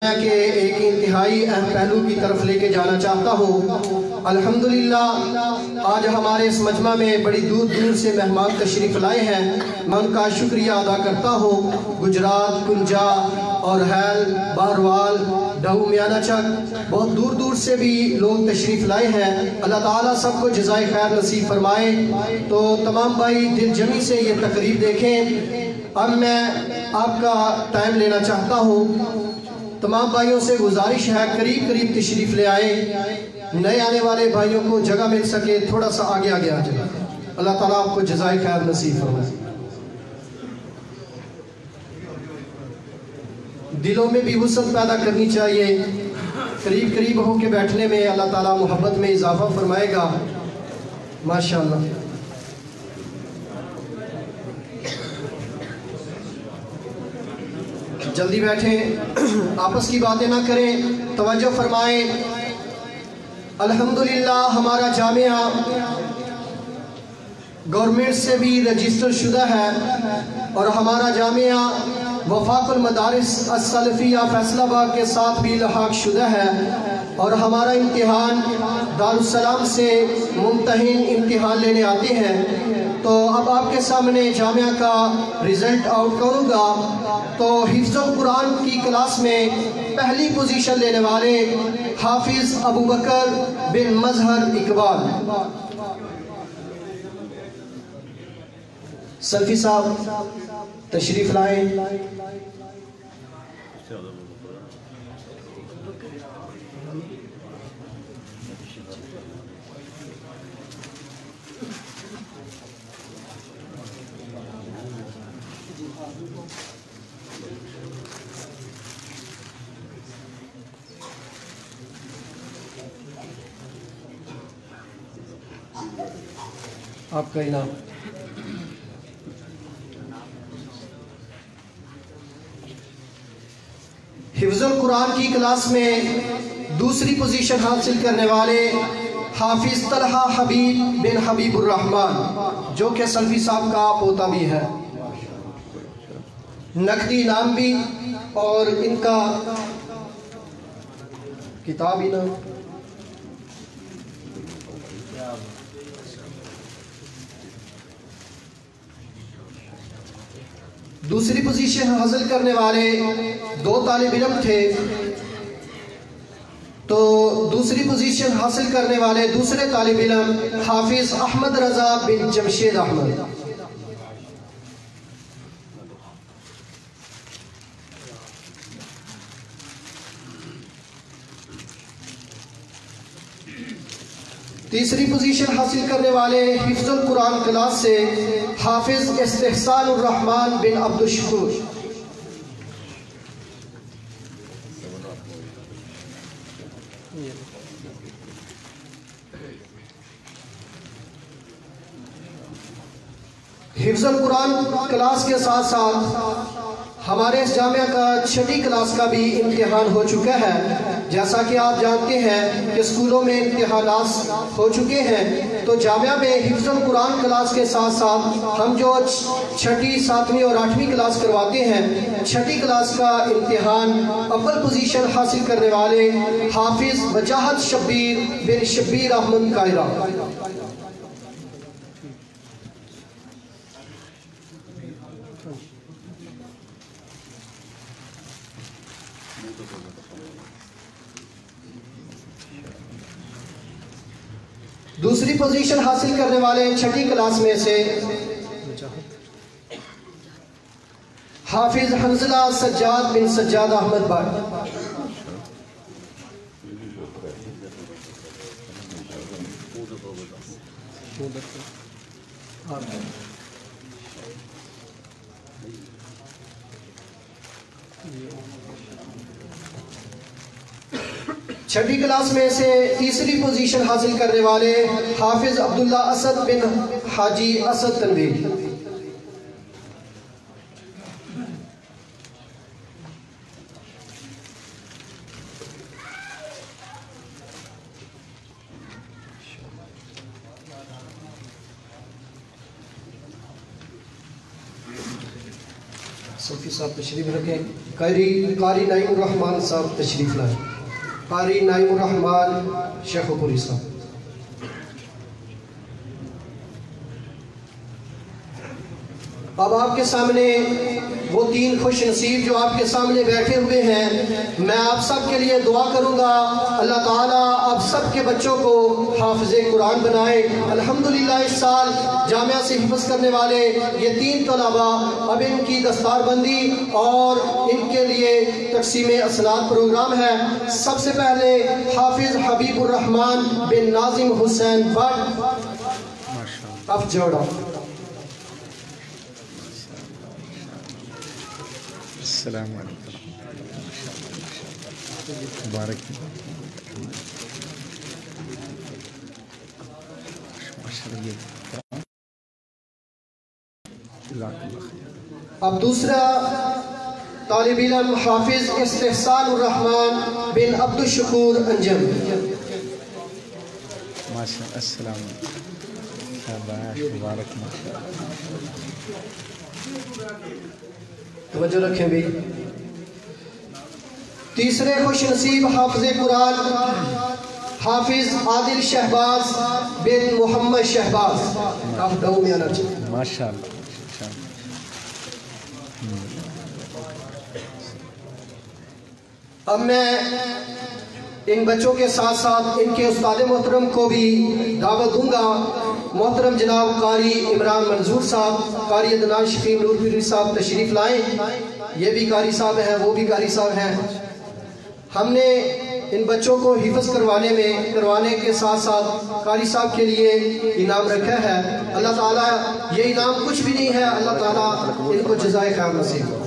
کہ ایک انتہائی اہم پہلو کی طرف لے کے جانا چاہتا ہوں۔ الحمدللہ آج ہمارے اس مجمع میں بڑی دور دور سے مہمان تشریف لائے ہیں، میں ان کا شکریہ ادا کرتا ہوں۔ گجرات، کنجا اور حیل، باہروال، ڈہو میانہ چک، بہت دور دور سے بھی لوگ تشریف لائے ہیں۔ اللہ تعالیٰ سب کو جزائے خیر نصیب فرمائے۔ تو تمام بھائی دل جمی سے یہ تقریب دیکھیں۔ اب میں آپ کا ٹائم لینا چاہتا ہوں۔ تمام بھائیوں سے گزارش ہے قریب قریب تشریف لے آئے، نئے آنے والے بھائیوں کو جگہ مل سکے تھوڑا سا آگے آ جائے۔ اللہ تعالیٰ آپ کو جزائے خیر نصیب فرمائے۔ دلوں میں بھی وسعت پیدا کرنی چاہیے، قریب قریب ہو کے بیٹھنے میں اللہ تعالیٰ محبت میں اضافہ فرمائے گا۔ ماشاءاللہ جلدی بیٹھیں، آپس کی باتیں نہ کریں، توجہ فرمائیں۔ الحمدللہ ہمارا جامعہ گورنمنٹ سے بھی رجسٹر شدہ ہے اور ہمارا جامعہ وفاق المدارس السلفیہ فیصل آباد کے ساتھ بھی لحاق شدہ ہے، اور ہمارا امتحان دارالسلام سے ممتحن امتحان لینے آتے ہیں۔ تو اب آپ کے سامنے جامعہ کا رزلٹ آؤٹ کروں گا۔ تو حفظ القرآن کی کلاس میں پہلی پوزیشن لینے والے حافظ ابوبکر بن مظہر اقبال، سلفی صاحب تشریف لائیں۔ آپ کا انعام حفظ القرآن کی کلاس میں دوسری پوزیشن حاصل کرنے والے حافظ طلحہ حبیب بن حبیب الرحمن، جو کہ سلفی صاحب کا پوتا بھی ہے، نقدی انعام بھی اور ان کا کتاب انعام۔ دوسری پوزیشن حاصل کرنے والے دو طالب علم تھے، تو دوسری پوزیشن حاصل کرنے والے دوسرے طالب علم حافظ احمد رضا بن جمشید احمد۔ تیسری پوزیشن حاصل کرنے والے حفظ القرآن کلاس سے حافظ استحسان الرحمن بن عبد الشکور۔ حفظ القرآن کلاس کے ساتھ ساتھ ہمارے اس جامعہ کا چھٹی کلاس کا بھی امتحان ہو چکا ہے۔ جیسا کہ آپ جانتے ہیں کہ اسکولوں میں امتحانات ہو چکے ہیں، تو جامعہ میں حفظ القرآن کلاس کے ساتھ ساتھ ہم جو چھٹی، ساتویں اور آٹھویں کلاس کرواتے ہیں، چھٹی کلاس کا امتحان اول پوزیشن حاصل کرنے والے حافظ وجاہت شبیر بن شبیر احمد قائرہ۔ دوسری پوزیشن حاصل کرنے والے چھٹی کلاس میں سے حافظ حنزلہ سجاد بن سجاد احمد بھائی۔ چھٹی کلاس میں سے تیسری پوزیشن حاصل کرنے والے حافظ عبداللہ اسد بن حاجی اسد تنویری۔ صوفی صاحب تشریف رکھیں۔ قاری نعیم الرحمان صاحب تشریف لائیں. قاری نعیم الرحمان شیخ پوری صاحب. اب آپ کے سامنے وہ تین خوش نصیب جو آپ کے سامنے بیٹھے ہوئے ہیں، میں آپ سب کے لیے دعا کروں گا اللہ تعالیٰ آپ سب کے بچوں کو حافظ قرآن بنائے. الحمدللہ اس سال جامعہ سے حفظ کرنے والے یہ تین طلبہ، اب ان کی دستار بندی اور ان کے لیے تقسیم اسناد پروگرام ہے. سب سے پہلے حافظ حبیب الرحمان بن ناظم حسین بٹ افجوڑا. السلام علیکم. مبارک. اب دوسرا طالب علم حافظ استحسان الرحمان بن عبد الشکور انجم. ماشاء. السلام علیکم. مبارک. توجہ رکھیں بھی. تیسرے خوش نصیب حافظ قرآن حافظ عادل شہباز بن محمد شہباز. آپ دعو میں آنا چاہیے. ماشاء اللہ. اب میں ان بچوں کے ساتھ ساتھ ان کے استاد محترم کو بھی دعوت دوں گا. محترم جناب قاری عمران منظور صاحب، قاری عدنان شفیع نورپوری صاحب تشریف لائیں. یہ بھی قاری صاحب ہیں، وہ بھی قاری صاحب ہیں. ہم نے ان بچوں کو حفظ کروانے کے ساتھ ساتھ قاری صاحب کے لیے انعام رکھا ہے. اللہ تعالیٰ یہ انعام کچھ بھی نہیں ہے، اللہ تعالیٰ ان کو جزائے خیر نصیب کرے.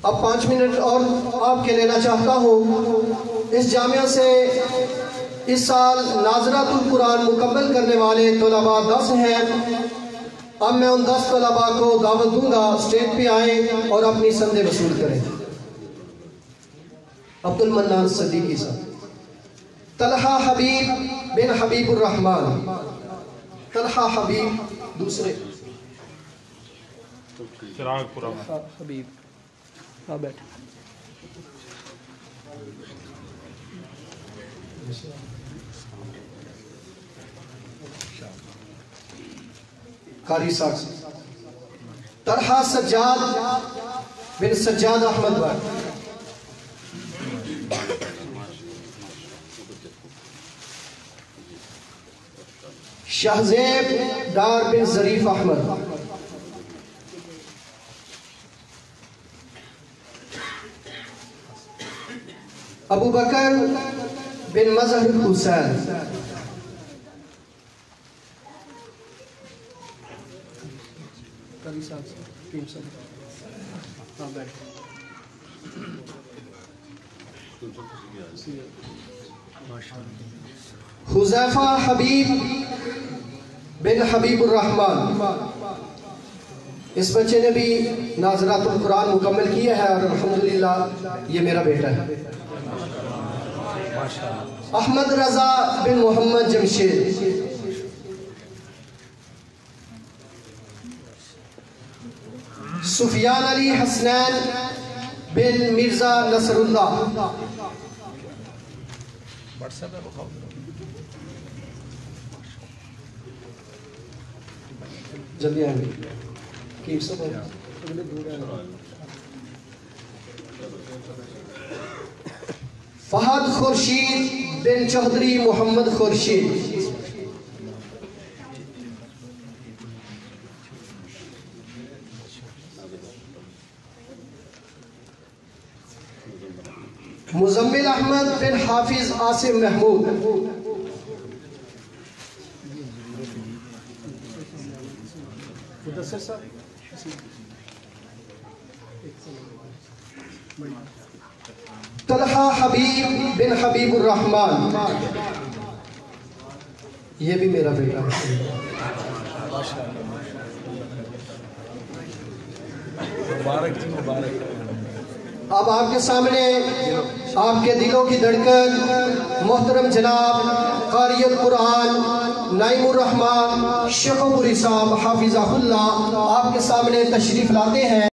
اب 5 منٹ اور آپ کے لینا چاہتا ہوں. اس جامعہ سے اس سال ناظرات القرآن مکمل کرنے والے طلباء 10 ہیں. اب میں ان 10 طلباء کو دعوت دوں گا اسٹیج پہ آئیں اور اپنی سندیں وصول کریں. عبد المنان صدیقی صاحب. طلحہ حبیب بن حبیب الرحمان. طلحہ حبیب دوسرے. حبیب بیٹھ. قاری صاحب. طلحہ سجاد بن سجاد احمد بٹ. شہزیب ڈار بن ظریف احمد. ابو بکر بن مظہر حسین. حذیفہ حبیب بن حبیب الرحمان. اس بچے نے بھی ناظرات القرآن مکمل کیا ہے اور الحمدللہ یہ میرا بیٹا ہے. احمد رضا بن محمد جمشید. سفیان علی حسنین بن مرزا نصر اللہ. جلدی آئیں گے. فہد خورشید بن چودھری محمد خورشید. مزمل احمد بن حافظ عاصم محمود. طلحہ حبیب بن حبیب الرحمان. یہ بھی میرا بیٹا ہے. اب آپ کے سامنے آپ کے دلوں کی دھڑکن محترم جناب قاری القرآن نعیم الرحمان شیخوپوری صاحب حافظہ اللہ آپ کے سامنے تشریف لاتے ہیں۔